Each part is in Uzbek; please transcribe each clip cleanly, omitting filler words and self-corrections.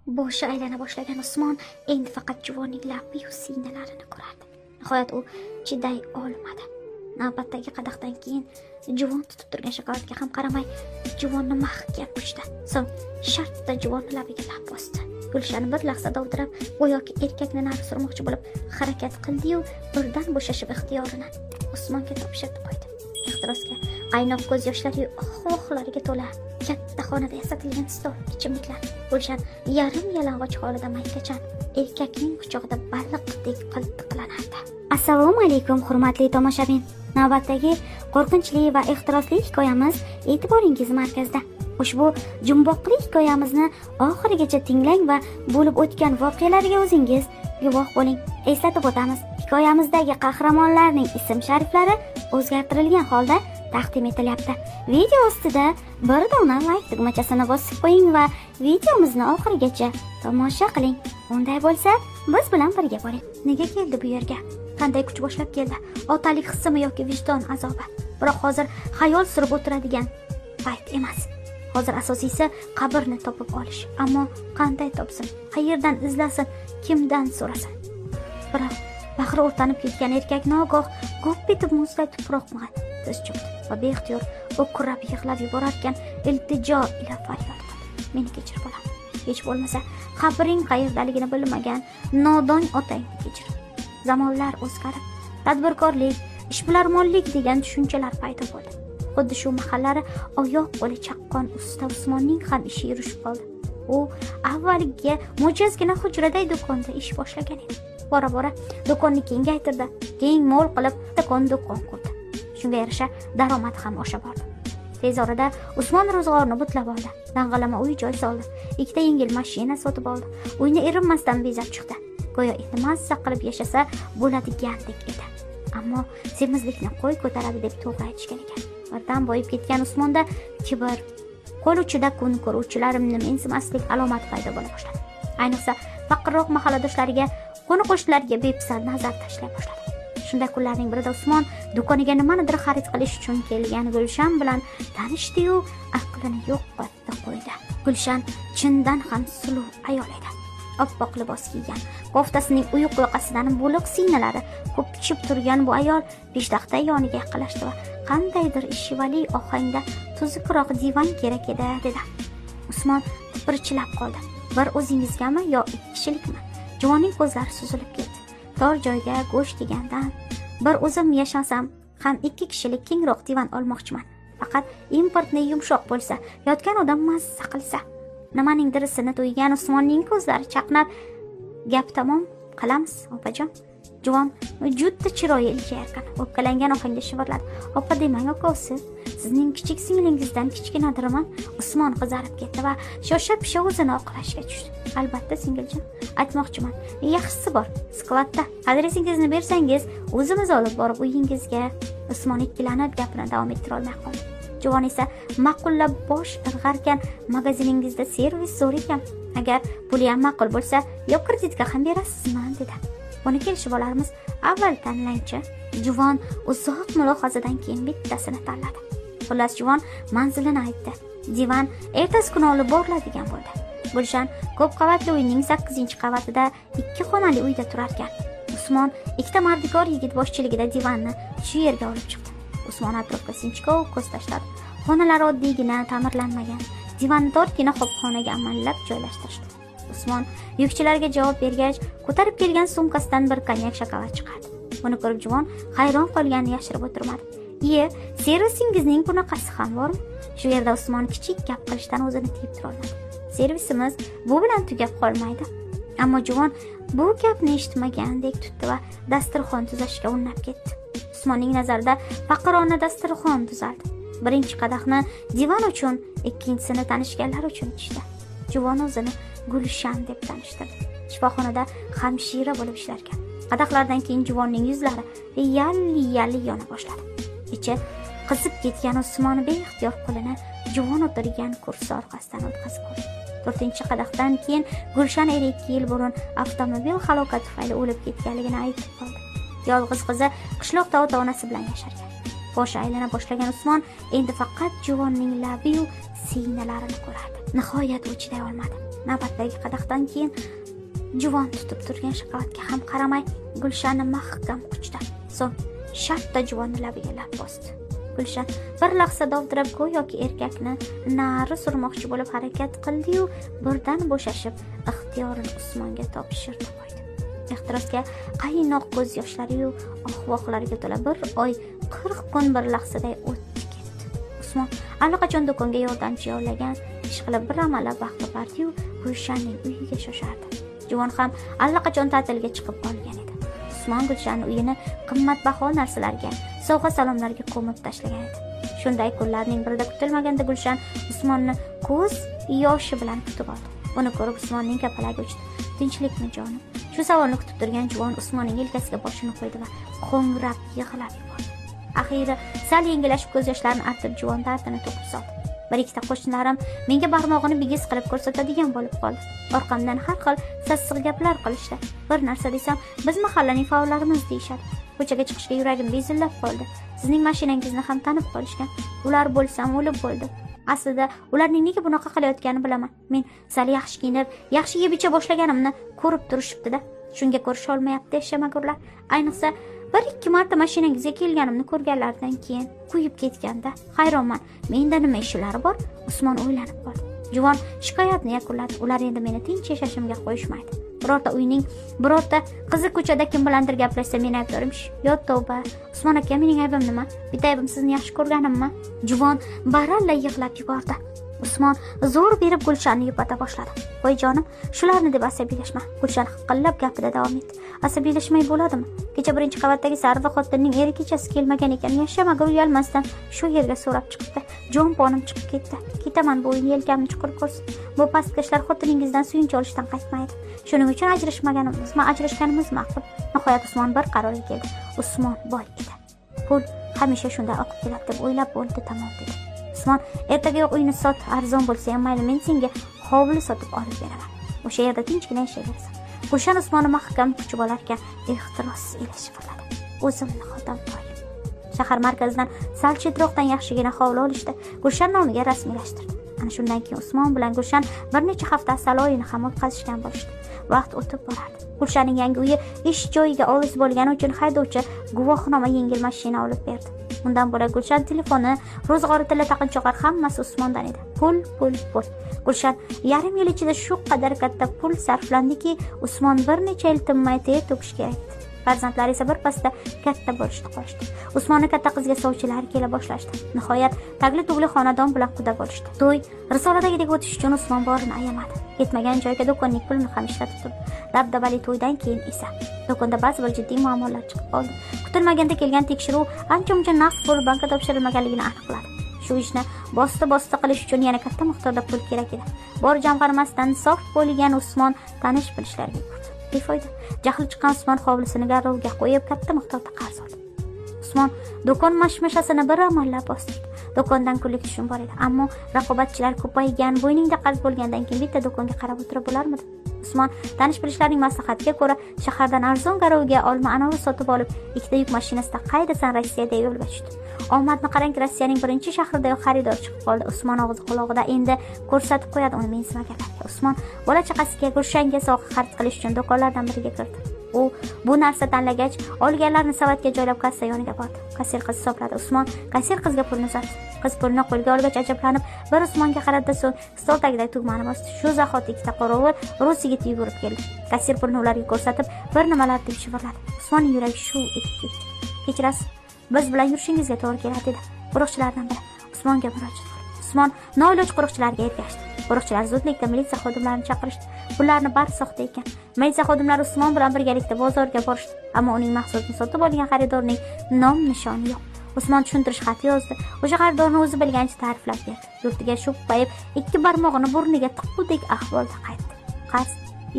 Boshi aylana boshlagan Usmon endi faqat juvonning labi-yu siynalarini ko'rardi. Nihoyat u chiday olmadi. Navbatdagi qadahdan keyin juvon tutib turgan shokoladga ham qaramay, juvonni mahkam quchdi. So'ng shartta juvonni labiga lab bosdi. Gulshan bir lahza dovdirab, go'yoki erkakni nari surmoqchi bo'lib harakat qildi-yu, birdan bo'shashib ixtiyorini Usmonga topshirib qo'ydi. Ehtirosga qaynoq ko'z yoshlari oxlariga to'la katta xonada yasatilgan stol, ichimliklar. Gulshan yarim yalang'och holida maykachan erkakning quchog'ida baliqdek qiltiqlanardi. Assalomu alaykum, hurmatli tomoshabin. Navbatdagi qo'rqinchli va ehtirosli hikoyamiz e'tiboringiz markazida. Ushbu jumboqli hikoyamizni oxirigacha tinglang va bo'lib o'tgan voqealarga o'zingiz guvoh bo'ling. Eslatib o'tamiz, hikoyamizdagi qahramonlarning ism-shariflari o'zgartirilgan holda taqdim etilyapti. Video ostida bir dona like tugmachasini bosib qo'ying va videomizni oxirigacha tomosha qiling. Unday bo'lsa, biz bilan birga bo'ling. Nega keldi bu yerga? Qanday kuch boshlab keldi? Otalik hissimi yoki vijdon azobi? Biroq hozir xayol surib o'tiradigan payt emas. Hozir asosiysi qabrni topib olish. Ammo qanday topsin? Qayerdan izlasin? Kimdan so'rasin? Biroq bahri o'rtanib ketgan erkak nogoh go'p etib muzday tuproqqa tiz cho'kdi va beixtiyor o'kirab yig'lab yuborarkan iltijo ila faryod qildi. Meni kechir bolam. Hech bo'lmasa qabring qayerdaligini bilmagan nodon otangni kechir. Zamonlar o'zgarib, tadbirkorlik, ishbilarmonlik degan tushunchalar paydo bo'ldi. Xuddi shu mahallari oyoq qo'li chaqqon usta Usmonning ham ishi yurishib qoldi. U avvaliga mo'jazgina hujraday do'konda ish boshlagan edi. Bora-bora do'konni kengaytirdi, keyin mo'l qilib do'kon qurdi. Shunga yarasha daromad ham osha bordi. Tez orada Usmon ro'zg'orini butlab oldi. Dang'alama uy-joy soldi. Ikkita yengil mashina sotib oldi. Uyni erinmasdan bezab chiqdi. Go'yo endi mazza qilib yashasa bo'ladigandek edi. Ammo semizlikni qo'y ko'taradi deb to'g'ri aytishgan ekan. Birdan boyib ketgan Usmonda kibr, qo'l uchida kun ko'ruvchilarimni mensimaslik alomati paydo bo'la boshladi. Ayniqsa faqirroq mahalladoshlariga, qo'ni-qo'shnilariga bepisand nazar tashlay boshladi. Shunday kunlarning birida Usmon do'koniga nimanidir xarid qilish uchun kelgan Gulshan bilan tanishdi-yu, aqlini yo'qotdi qo'ydi. Gulshan chindan ham suluv ayol edi. Oppoq libos kiygan, koftasining uyuq yoqasidan bo'liq siynalari ko'pchib turgan bu ayol peshtaxta yoniga yaqinlashdi va qandaydir ishvali ohangda tuzukroq divan kerak edi dedi. Usmon tipirchilab qoldi. Bir o'zingizgami yo ikki kishilikmi? Juvonning ko'zlari suzilib ketdi. Tor joyga go'sht degandan bir o'zim yashasam ham ikki kishilik kengroq divan olmoqchiman. Faqat importni yumshoq bo'lsa, yotgan odam mazza qilsa. Nimaning dirisini to'ygan Usmonning ko'zlari chaqnab, gap tamom, qilamiz, opajon. Juvon juda chiroyli iljayarkan, o'pkalangan ohangda shivirladi. Opa demang, okosi. Sizning kichik singlingizdan kichkinadirman. Usmon qizarib ketdi va shosha-pisha o'zini oqlashga tushdi. Albatta, singiljon, aytmoqchiman. Yaxshisi bor, skladda. Adresingizni bersangiz, o'zimiz olib borib uyingizga. Usmon ikkilanib gapini davom ettira olmay qoldi. Juvon esa ma'qullab bosh irg'arkan, magaziningizda servis zo'r ekan. Agar puli ham ma'qul bo'lsa, yo kreditga ham berasizmi, dedi. Buni kelishib olarmiz. Avval tanlangchi. Juvon uzoq mulohazadan keyin bittasini tanladi. Xullas juvon manzilini aytdi. Divan ertasi kuni olib boriladigan bo'ldi. Gulshan ko'p qavatli uyning 8-qavatida 2 xonali uyda turar ekan. Usmon ikkita mardikor yigit boshchiligida divanni shu yerga olib chiqdi. Usmon atrofga sinchkov ko'z tashladi. Xonalar oddiygina, ta'mirlanmagan. Divanni tortgina xobxonaga amallab joylashtirishdi. Usmon yukchilarga javob bergach, ko'tarib kelgan sumkasidan bir konyak shokolad chiqardi. Buni ko'rib juvon hayron qolganini yashirib o'tirmadi. "Iye, servisingizning bunaqasi ham bormi?" Shu yerda Usmon kichik gap qilishdan o'zini tiyib tura olmadi. "Servisimiz bu bilan tugab qolmaydi." Ammo juvon bu gapni eshitmagandek tutdi va dasturxon tuzashga unnab ketdi. Usmonning nazarida faqirona dasturxon tuzaldi. Birinchi qadahni divan uchun, ikkinchisini tanishganlar uchun ichdi. Juvon o'zini Gulshan deb tanishtirdi. Shifoxonada hamshira bo'lib ishlar ekan. Qadahlardan keyin juvonning yuzlari yalli yona boshladi. Ichi qizib ketgan Usmon beixtiyor qo'lini juvon o'tirgan kursi orqasidan o'tkazib qo'ydi. 4-qadahdan keyin Gulshan 2 yil burun avtomobil halokati tufayli o'lib ketganligini aytib qoldi. Yolg'iz qizi qishloqda ota-onasi bilan yashargan. Boshi aylana boshlagan Usmon endi faqat juvonning labi-yu siynalarini ko'rardi. Nihoyat u chiday olmadi. Navbatdagi qadahdan keyin juvon tutib turgan shokoladga ham qaramay Gulshanni mahkam quchdi. So'ng shartta juvonni labiga lab bosdi. Gulshan bir lahza dovdirab go'yoki erkakni nari surmoqchi bo'lib harakat qildi-yu, birdan bo'shashib, ixtiyorini Usmonga topshirdi qo'ydi. Ehtirosga qaynoq ko'z yoshlari-yu ohvoqlarga to'la bir oy 40 kun bir lahzaday o'tdi ketdi. Usmon allaqachon do'konga yordamchi yollagan, ish qilib bir amallab vaqti bordi-yu, Gulshanning uyiga shoshardi. Juvon ham allaqachon ta'tilga chiqib qolgan edi. Usmon Gulshanning uyini qimmatbaho narsalarga, sovg'a-salomlarga ko'mib tashlagan edi. Shunday kunlarning birida kutilmaganda Gulshan Usmonni ko'z yoshi bilan kutib oldi. Uni ko'rib Usmonning kapalagi uchdi. "Tinchlikmi jonim?" Shu savolni kutib turgan juvon Usmonning yelkasiga boshini qo'ydi va qo'ngrab yig'lab yubordi. Axiyri sal yengillashib ko'z yoshlarini artib juvon dardini to'kib soldi. Bir ikkita qo'shnilarim menga barmog'ini bigiz qilib ko'rsatadigan bo'lib qoldi. Orqamdan har xil sassiq gaplar qilishdi. Bir narsa desam, biz mahallaning faollarimiz deyishadi. Ko'chaga chiqishga yuragim bezillab qoldi. Sizning mashinangizni ham tanib qolishgan. Ular bo'lsam o'lib bo'ldi. Aslida ularning nega bunaqa qilayotganini bilaman. Men sal yaxshi kiyinib, yaxshi yeb icha boshlaganimni ko'rib turishibdi-da. Shunga ko'risha olmayapti yashamagurlar. Ayniqsa bir ikki marta mashinangizga kelganimni ko'rganlaridan keyin kuyib ketganda hayronman. Menda nima ishlari bor? Usmon o'ylanib qoldi. Juvon shikoyatni yakunladi. Ular endi meni tinch yashashimga qo'yishmaydi. Birorta uyning birorta qizi ko'chada kim bilandir gaplashsa men aybdormish. Yo tavba. Usmon aka, mening aybim nima? Bitta aybim sizni yaxshi ko'rganimmi? Juvon baralla yig'lab yubordi. Usmon zo'r berib Gulshanni yupata boshladi. "Voy jonim, shularni deb asabiylashma." Gulshan hiqillab gapida davom etdi. "Asabiylashmay bo'ladimi? Kecha birinchi qavatdagi Sarva xotinning eri kechasi kelmagan ekan. Yashamaga uyalmasdan shu yerga so'rab chiqibdi. Jon ponim chiqib ketdi. Ketaman, bu uyni yelkamni chuqur ko'rsin. Bu pastkashlar xotiningizdan suyunchi olishdan qaytmaydi. Shuning uchun ajrashganimiz ma'qul." Nihoyat Usmon bir qarorga keldi. Usmon boy edi. Pul hamisha shunday oqib keladi deb o'ylab bo'ldi, tamom dedi. Usmon, "Ertaga uyni sot, arzon bo'lsa ham mayli, men senga hovli sotib olib beraman. O'sha yerda tinchgina yashayversan." Gulshan Usmonni mahkam quchib olarkan, ehtirossiz ilashib-qiladi. "O'zimni xotim qo'yim." Shahar markazidan sal chetroqdan yaxshigina hovli olishdi. Gulshan nomiga rasmiylashtirdi. Ana shundan keyin Usmon bilan Gulshan bir necha hafta asal oyini ham o'tkazishgan bo'lishdi. Vaqt o'tib borardi. Gulshanning yangi uyi ish joyiga olis bo'lgani uchun haydovchi guvohnoma yengil mashina olib berdi. Undan bo'lak Gulshan telefoni, ro'zg'ori tilla taqinchoqlar hammasi Usmondan edi. Pul. Gulshan yarim yil ichida shu qadar katta pul sarflandiki, Usmon bir necha yil tinmay ter to'kish kerak edi. Farzandlari esa birpasda katta bo'lishdi qolishdi. Usmonni katta qizga sovchilar kela boshlashdi. Nihoyat tagli-tugli xonadon bilan quda bo'lishdi. To'y risoladagidek o'tish uchun Usmon borini ayamadi. Yetmagan joyga do'konning pulini ham ishlatib turdi. Dabdabali to'ydan keyin esa do'konda ba'zi bir jiddiy muammolar chiqib qoldi. Kutilmaganda kelgan tekshiruv ancha-muncha naqd pul bankka topshirilmaganligini aniqladi. Shu ishni bosti qilish uchun yana katta miqdorda pul kerak edi. Bor jamg'armasidan sof bo'lgan Usmon tanish bilishlarga yurdi. Befoyda. Jahli chiqqan Usmon hovlisini garovga qo'yib katta miqdorda qarz oldi. Usmon do'kon mashmashasini bir amallab bostirdi. Do'kondan kunlik tushum bor edi, ammo raqobatchilar ko'paygan, bo'yningda qarz bo'lgandan keyin bitta do'konga qarab o'tirib bo'larmidi? Usmon tanish bilishlarning maslahatiga ko'ra shahardan arzon garovga olma anavi sotib olib, ikkita yuk mashinasida qaydasan Rossiyada yo'lga tushdi. Omadni qarangki, Rossiyaning birinchi shahridayoq xaridor chiqib qoldi. Usmon og'iz quloqida endi ko'rsatib qo'yadi uni mensimaganlarga. Usmon bola chaqasiga Gulshanga sovg'a xarid qilish uchun do'konlardan biriga kirdi. U bu narsa tanlagach, olganlarni savatga joylab kassa yoniga bordi. Kassir qiz hisobladi. Usmon kassir qizga pulni uzatdi. Qiz pulni qo'lga olgach ajablanib, bir Usmonga qaradi, so'ng stol tagidagi tugmani bosdi. Shu zahoti ikkita qorovul rus yigiti yugurib keldi. Kassir pulni ularga ko'rsatib, bir nimalar deb shivirladi. Usmonning yuragi shuv etib ketdi. "Kechirasiz, biz bilan yurishingizga to'g'ri keladi" dedi qo'riqchilardan biri Usmonga murojaat qildi. Usmon noiloj qo'riqchilarga ergashdi. Qo'riqchilar zudlikda militsiya xodimlarini chaqirishdi. Bularni bari soxta ekan. Militsiya xodimlari Usmon bilan birgalikda bozorga borishdi, ammo uning mahsulotini sotib olgan xaridorning nom-nishoni yo'q. Usmon tushuntirish xati yozdi. O'sha xaridorni o'zi bilgancha ta'riflab berdi. Yurtiga sho'ppayib, ikki barmog'ini burniga tiqqudek ahvolda qaytdi. Qarz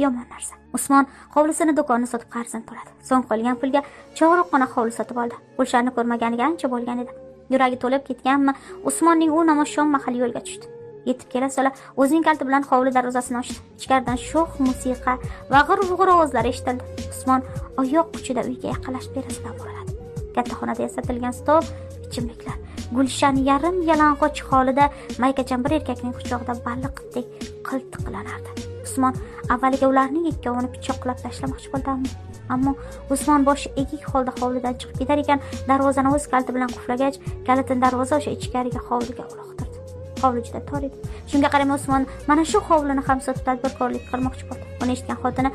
yomon narsa. Usmon hovlisini, do'konni sotib qarzini to'ladi. So'ng qolgan pulga chog'roqqina hovli sotib oldi. Gulshanni ko'rmaganiga ancha bo'lgan edi. Yuragi to'lib ketganmi, Usmonning u namoshon mahal yo'lga tushdi. Yetib kela-sola o'zining kaliti bilan hovli darvozasini ochdi. Ichkaridan sho'x musiqa va g'ir-g'ir ovozlar eshitildi. Usmon oyoq kuchida uyga yaqinlashib derazadan mo'raladi. Katta xonada yasatilgan stol, ichimliklar. Gulshan yarim yalang'och holida maykachan bir erkakning quchog'ida baliqdek qiltiqlanardi. Usmon avvaliga ularning ikkovini pichoqlab tashlamoqchi bo'ldi, ammo Usmon boshi egik holda hovlidan chiqib ketar ekan, darvozani o'z kaliti bilan qulflagach, kalitini darvoza o'sha ichkariga hovliga uloqtirdi. Hovli juda tor edi. Shunga qaramay Usmon mana shu hovlini ham sotib tadbirkorlik qilmoqchi bo'ldi. Buni eshitgan xotini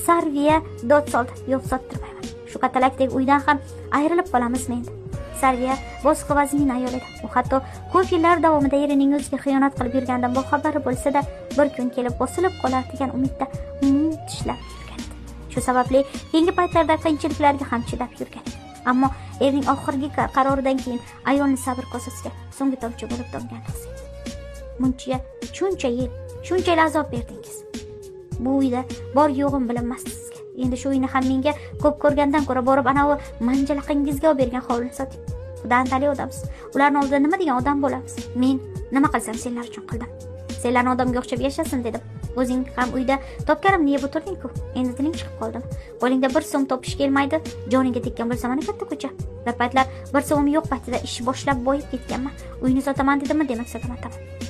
Sarviya dod soldi. Yo'q, sottirmayman. Shu katalakdek uydan ham ayrilib qolamizmi endi? Sarviya boshqa vazmin ayol edi. U hatto ko'p yillar davomida erining o'ziga xiyonat qilib yurgandan boxabar bo'lsa-da, bir kun kelib bosilib qolar degan umidda tishlab yurgan edi. Shu sababli keyingi paytlarda qiyinchiliklarga ham chidab yurgan edi. Ammo erining oxirgi qaroridan keyin ayolning sabr kosasiga so'nggi tomchi bo'lib tomgan edi. Muncha shuncha azob berdingiz. Bu uyda bor yo'g'im bilinmas sizga. Endi shu uyni ham menga ko'p ko'rgandan ko'ra borib anavi manjalaqingizga olib bergan hovlini soting. Xudodan tali odamsiz. Ularning oldida nima degan odam bo'lamiz? Men nima qilsam senlar uchun qildim. Senlarni odamga o'xshab yashasin dedim. O'zing ham uyda topganimni yeb o'tirding-ku. Endi tiling chiqib qoldimi? Qo'lingda bir so'm topish kelmaydi. Joningga tekkan bo'lsa mana katta ko'cha. Bir paytlar bir so'm yo'q paytida ish boshlab boyib ketganman. Uyni sotaman dedimmi, demak sotaman.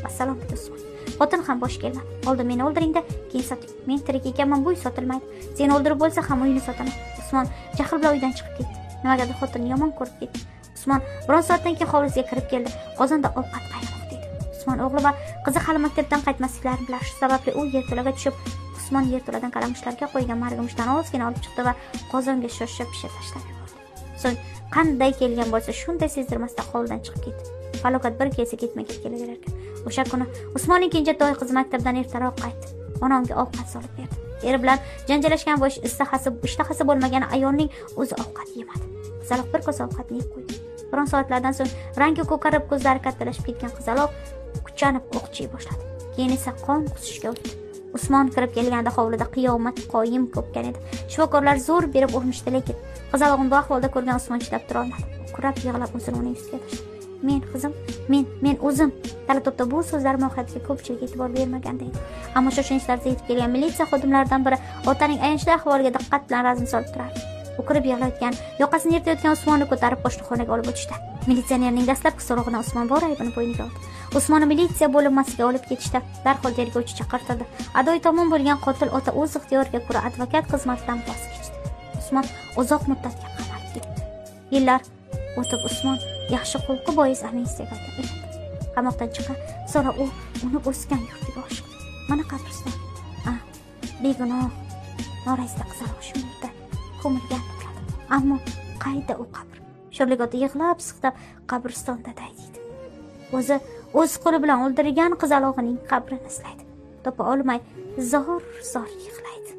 Assalom dedi Usmon. Xotin ham bosh kelmadi. Oldin meni o'ldiringda, keyin soting. Men tirik ekanman, bu uy sotilmaydi. Seni o'ldirib bo'lsa ham uyni sotaman. Usmon jahl bilan uydan chiqib ketdi. Nimagadir xotinni yomon ko'rib ketdi. Usmon biroz soatdan keyin hovlisiga kirib keldi. Qozonda ovqat qaynamoqda edi. Usmon o'g'li va qizi hali maktabdan qaytmasliklarini bilar. Shu sababli u yerto'laga tushib, Usmon yerto'ladan qalamushlarga qo'ygan margumishdan ozgina olib chiqdi va qozonga shoshib pisha tashlab yubordi. So'ng qanday kelgan bo'lsa, shunday sezdirmasdan hovlidan chiqib ketdi. Falokat bir kelsa ketma-ket kelaverar ekan. O'sha kuni Usmonning kenjatoy qizi maktabdan ertaroq qaytdi. Ona unga ovqat solib berdi. Eri bilan janjallashgan bo'lish ishtahasi bo'lmagan ayolning o'zi ovqat yemadi. Qizaloq bir kosa ovqatni yeb qo'ydi. Biroz soatlardan so'ng rangi ko'karib, ko'zlari kattalashib ketgan qizaloq kuchanib o'qchiy boshladi. Keyin esa qon qusishga o'tdi. Usmon kirib kelganda hovlida qiyomat qoyim ko'pkan edi. Shifokorlar zo'r berib urinishdi, lekin qizaloqni bu ahvolda ko'rgan Usmon chidab tura olmadi. Kurab yig'lab o'zini uning ustiga tashladi. Men qizim, men o'zim. Talatotda bu so'zlar mohiyatiga ko'pchilik e'tibor bermaganda edi. Ammo shoshilinchlarda yetib kelgan militsiya xodimlaridan biri otaning ayanchli ahvoliga diqqat bilan razm solib turardi. U kirib yig'layotgan, yoqasini yirtayotgan Usmonni ko'tarib pochtaxonaga olib o'tishdi. Militsionerning dastlabki so'rovidan Usmon bor aybini bo'yniga oldi. Usmonni militsiya bo'linmasiga olib ketishdi. Darhol tergovchi chaqirtirdi. Adoy tomon bo'lgan qotil ota o'z ixtiyoriga ko'ra advokat xizmatidan voz kechdi. Usmon uzoq muddatga qamalib ketdi. Yillar o'tib Usmon yaxshi xulqi bois amnistiyaga olindi. Qamoqdan chiqqan so'ra u uni o'sgan yurtiga oshiqdi. Mana qabriston. Begunoh noraisda qizaloq shu yerda ko'milgan turadi. Ammo qayda u qabr? Sho'rligota yig'lab siqtab qabristonda deydi. O'z qo'li bilan o'ldirilgan qizalog'ining qabrini izlaydi. Topa olmay zor yig'laydi.